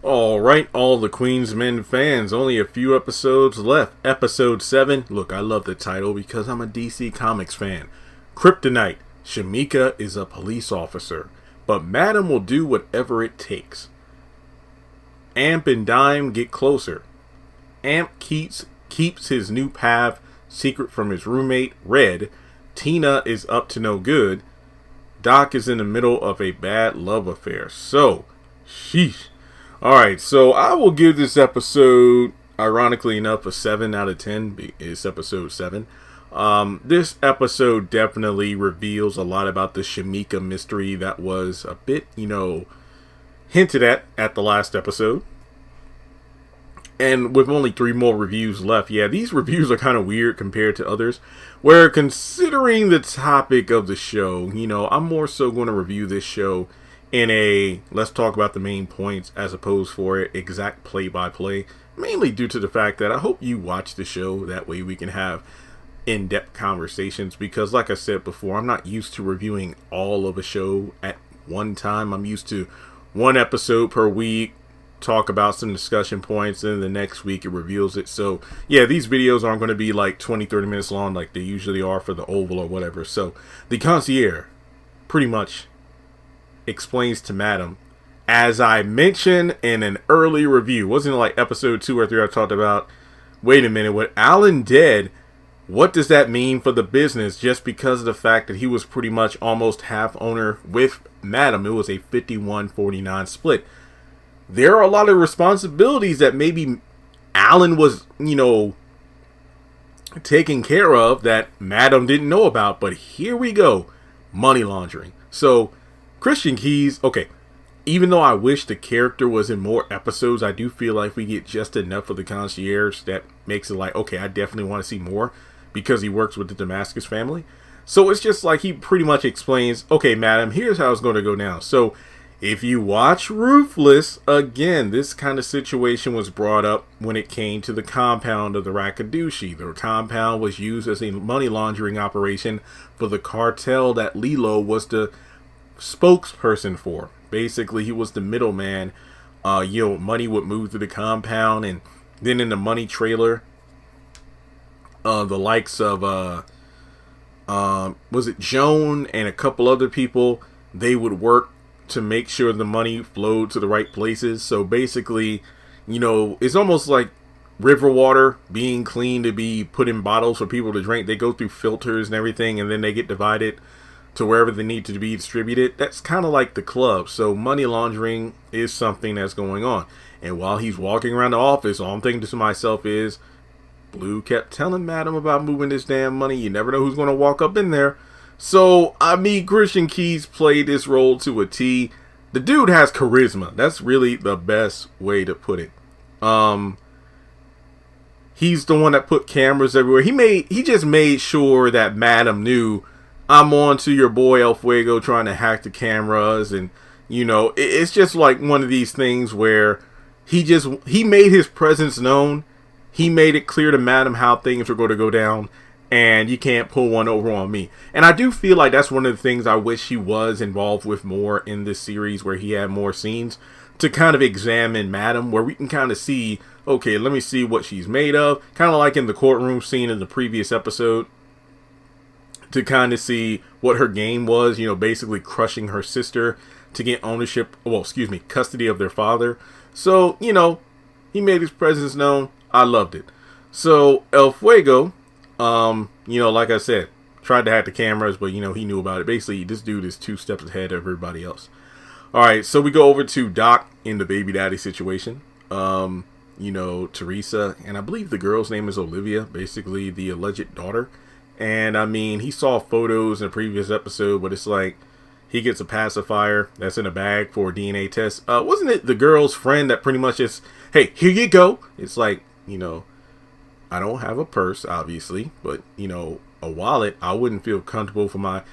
Alright, all the Queen's Men fans, only a few episodes left. Episode 7. Look, I love the title because I'm a DC Comics fan. Kryptonite. Shamika is a police officer, but Madam will do whatever it takes. Amp and Dime get closer. Amp keeps his new path secret from his roommate, Red. Tina is up to no good. Doc is in the middle of a bad love affair. So, sheesh. Alright, so I will give this episode, ironically enough, a 7 out of 10. It's episode 7. This episode definitely reveals a lot about the Shamika mystery that was a bit, hinted at the last episode. And with only 3 more reviews left, yeah, these reviews are kind of weird compared to others. Where considering the topic of the show, I'm more so going to review this show in a let's talk about the main points as opposed for exact play-by-play, mainly due to the fact that I hope you watch the show. That way we can have in-depth conversations, because like I said before, I'm not used to reviewing all of a show at one time. I'm used to one episode per week, talk about some discussion points, and the next week it reveals it. So yeah, these videos aren't going to be like 20-30 minutes long like they usually are for the Oval or whatever. So the concierge pretty much explains to Madam, as I mentioned in an early review, wasn't it like episode 2 or 3 I talked about, wait a minute, with Alan dead, what does that mean for the business? Just because of the fact that he was pretty much almost half owner with Madam, it was a 51-49 split. There are a lot of responsibilities that maybe Alan was, taking care of that Madam didn't know about. But here we go, money laundering. So Christian Keys, okay, even though I wish the character was in more episodes, I do feel like we get just enough of the concierge that makes it like, okay, I definitely want to see more, because he works with the Damascus family. So it's just like he pretty much explains, okay, Madam, here's how it's going to go down. So if you watch Ruthless, again, this kind of situation was brought up when it came to the compound of the Rakadushi. The compound was used as a money laundering operation for the cartel that Lilo was the spokesperson for. Basically, he was the middleman. Money would move through the compound, and then in the money trailer, the likes of was it Joan and a couple other people, they would work to make sure the money flowed to the right places. So basically, it's almost like river water being clean to be put in bottles for people to drink. They go through filters and everything, and then they get divided to wherever they need to be distributed. That's kind of like the club. So money laundering is something that's going on. And while he's walking around the office, all I'm thinking to myself is, Blue kept telling Madam about moving this damn money. You never know who's going to walk up in there. So, Christian Keys played this role to a T. The dude has charisma. That's really the best way to put it. He's the one that put cameras everywhere. He just made sure that Madam knew, I'm on to your boy El Fuego trying to hack the cameras. And, it's just like one of these things where he made his presence known. He made it clear to Madam how things were going to go down, and you can't pull one over on me. And I do feel like that's one of the things I wish he was involved with more in this series, where he had more scenes to kind of examine Madam, where we can kind of see, okay, let me see what she's made of. Kind of like in the courtroom scene in the previous episode, to kind of see what her game was, basically crushing her sister to get custody of their father. So, he made his presence known. I loved it. So El Fuego, like I said, tried to hack the cameras, but he knew about it. Basically, this dude is 2 steps ahead of everybody else. Alright, so we go over to Doc in the baby daddy situation. Teresa, and I believe the girl's name is Olivia, basically the alleged daughter. And he saw photos in a previous episode, but it's like he gets a pacifier that's in a bag for a DNA test. Wasn't it the girl's friend that pretty much just, hey, here you go? It's like, I don't have a purse, obviously, but, a wallet, I wouldn't feel comfortable for my,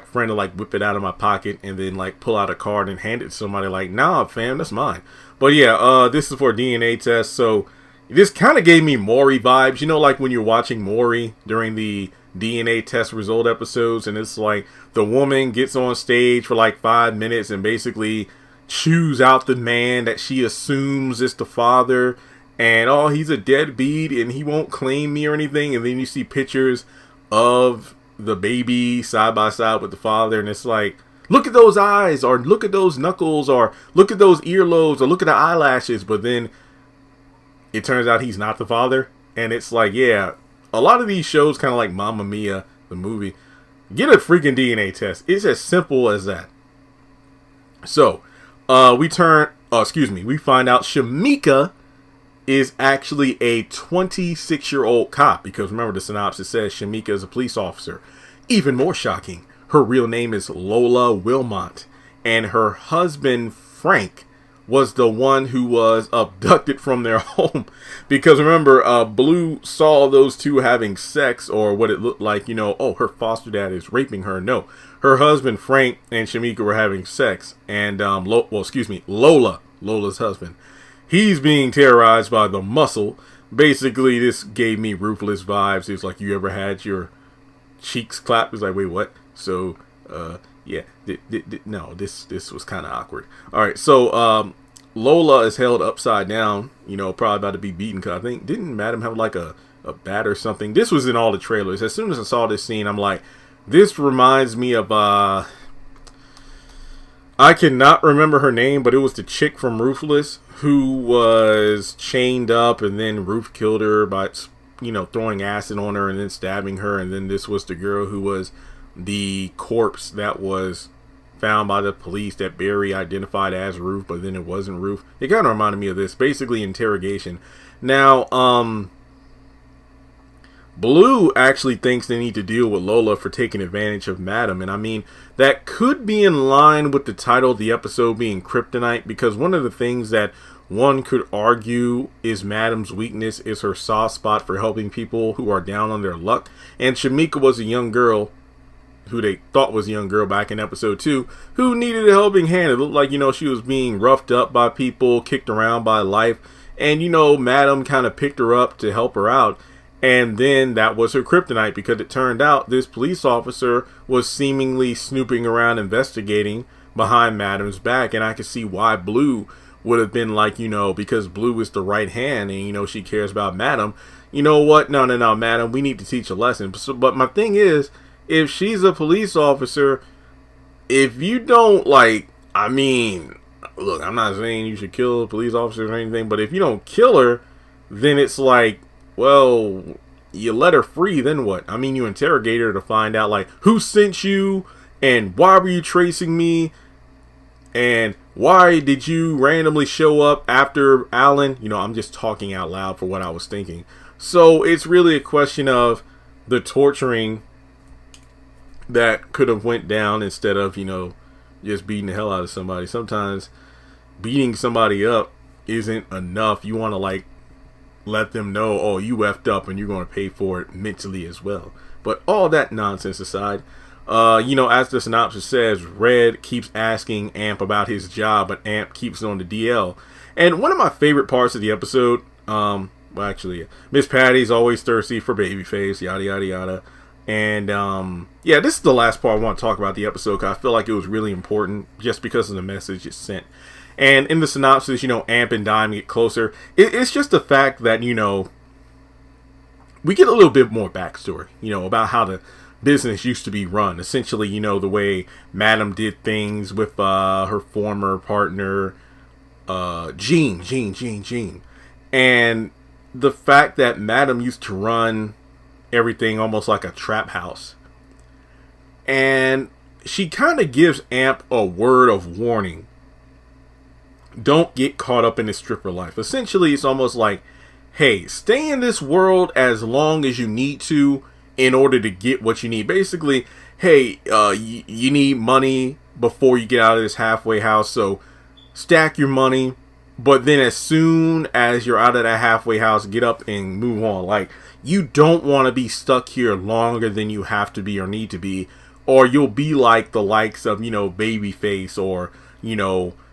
friend to, whip it out of my pocket and then, pull out a card and hand it to somebody nah, fam, that's mine. But, yeah, this is for a DNA test, so this kind of gave me Maury vibes. When you're watching Maury during the DNA test result episodes, and it's like the woman gets on stage for 5 minutes and basically chews out the man that she assumes is the father, and oh, he's a deadbeat and he won't claim me or anything. And then you see pictures of the baby side by side with the father, and it's like, look at those eyes, or look at those knuckles, or look at those earlobes, or look at the eyelashes. But then it turns out he's not the father. And it's like, yeah, a lot of these shows, kind of like Mamma Mia, the movie, get a freaking DNA test. It's as simple as that. So, we find out Shamika is actually a 26-year-old cop, because remember, the synopsis says Shamika is a police officer. Even more shocking, her real name is Lola Wilmot, and her husband Frank was the one who was abducted from their home. Because remember, Blue saw those two having sex, or what it looked like, oh, her foster dad is raping her. No, her husband Frank and Shamika were having sex, and Lola's husband, he's being terrorized by the muscle. Basically, this gave me Ruthless vibes. It's like, you ever had your cheeks clapped? It's like, wait, what? So, yeah, no, this was kind of awkward. All right, so Lola is held upside down, probably about to be beaten, because I think, didn't Madam have like a bat or something? This was in all the trailers. As soon as I saw this scene, I'm like, this reminds me of, I cannot remember her name, but it was the chick from Ruthless who was chained up, and then Ruth killed her by, throwing acid on her and then stabbing her. And then this was the girl who was the corpse that was found by the police that Barry identified as Ruth, but then it wasn't Ruth. It kind of reminded me of this, basically interrogation. Now, Blue actually thinks they need to deal with Lola for taking advantage of Madam. And I mean, that could be in line with the title of the episode being Kryptonite, because one of the things that one could argue is Madam's weakness is her soft spot for helping people who are down on their luck. And Shamika was a young girl, who they thought was a young girl back in episode 2, who needed a helping hand. It looked like, she was being roughed up by people, kicked around by life. And, Madam kind of picked her up to help her out. And then that was her kryptonite, because it turned out this police officer was seemingly snooping around, investigating behind Madam's back. And I could see why Blue would have been like, because Blue is the right hand and, she cares about Madam. You know what? No, Madam, we need to teach a lesson. But my thing is, if she's a police officer, if you don't look, I'm not saying you should kill police officers or anything, but if you don't kill her, then it's like, well, you let her free, then what? I mean, you interrogate her to find out, who sent you, and why were you tracing me, and why did you randomly show up after Alan? I'm just talking out loud for what I was thinking. So it's really a question of the torturing that could have went down instead of, just beating the hell out of somebody. Sometimes beating somebody up isn't enough. You want to let them know, oh, you effed up and you're going to pay for it mentally as well. But all that nonsense aside, as the synopsis says, Red keeps asking Amp about his job, but Amp keeps it on the DL. And one of my favorite parts of the episode, Miss Patty's always thirsty for Babyface, yada, yada, yada. And, this is the last part I want to talk about the episode, because I feel like it was really important just because of the message it sent. And in the synopsis, Amp and Dime get closer. It's just the fact that, we get a little bit more backstory, about how the business used to be run. Essentially, the way Madam did things with her former partner, Jean. And the fact that Madam used to run everything almost like a trap house. And she kind of gives Amp a word of warning. Don't get caught up in this stripper life. Essentially, it's almost like, hey, stay in this world as long as you need to in order to get what you need. Basically, hey, you need money before you get out of this halfway house, so stack your money. But then as soon as you're out of that halfway house, get up and move on. You don't want to be stuck here longer than you have to be or need to be, or you'll be like the likes of, Babyface, or,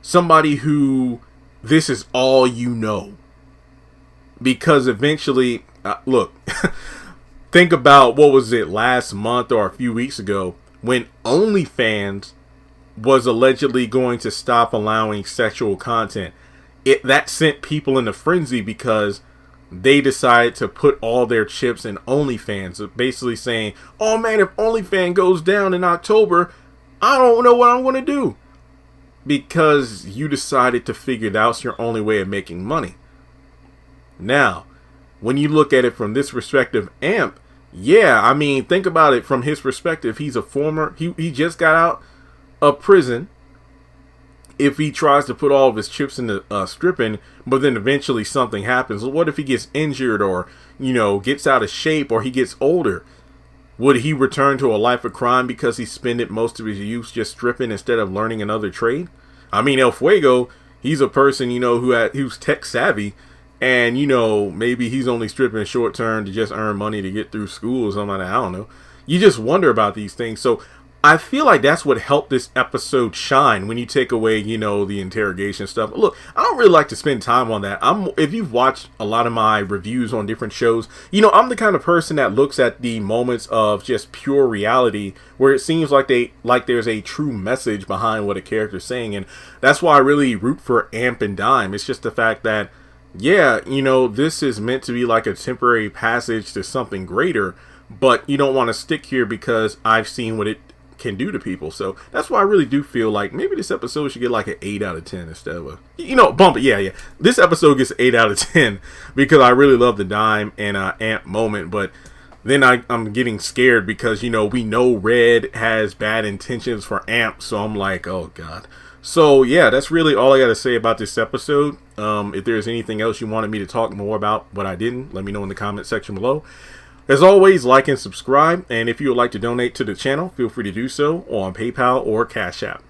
somebody who this is all you know. Because eventually, look, think about, what was it, last month or a few weeks ago, when OnlyFans was allegedly going to stop allowing sexual content. That sent people into frenzy because they decided to put all their chips in OnlyFans, basically saying, oh man, if OnlyFans goes down in October, I don't know what I'm going to do. Because you decided to figure that's your only way of making money. Now, when you look at it from this perspective, Amp, yeah, I mean, think about it from his perspective. He's a former, he just got out of prison. If he tries to put all of his chips into stripping, but then eventually something happens, what if he gets injured or, gets out of shape or he gets older? Would he return to a life of crime because he spent most of his youth just stripping instead of learning another trade? I mean, El Fuego, he's a person, who's tech savvy, and, maybe he's only stripping short term to just earn money to get through school or something like that. I don't know. You just wonder about these things. So I feel like that's what helped this episode shine when you take away, the interrogation stuff. Look, I don't really like to spend time on that. If you've watched a lot of my reviews on different shows, I'm the kind of person that looks at the moments of just pure reality where it seems like there's a true message behind what a character's saying. And that's why I really root for Amp and Dime. It's just the fact that, yeah, this is meant to be like a temporary passage to something greater, but you don't want to stick here because I've seen what it can do to people. So that's why I really do feel like maybe this episode should get like an 8 out of 10 instead of bump it. Yeah. This episode gets an 8 out of 10 because I really love the Dime and Amp moment. But then I'm getting scared because, we know Red has bad intentions for Amp. So I'm like, oh God. So yeah, that's really all I got to say about this episode. If there's anything else you wanted me to talk more about, but I didn't, let me know in the comment section below. As always, like and subscribe, and if you would like to donate to the channel, feel free to do so on PayPal or Cash App.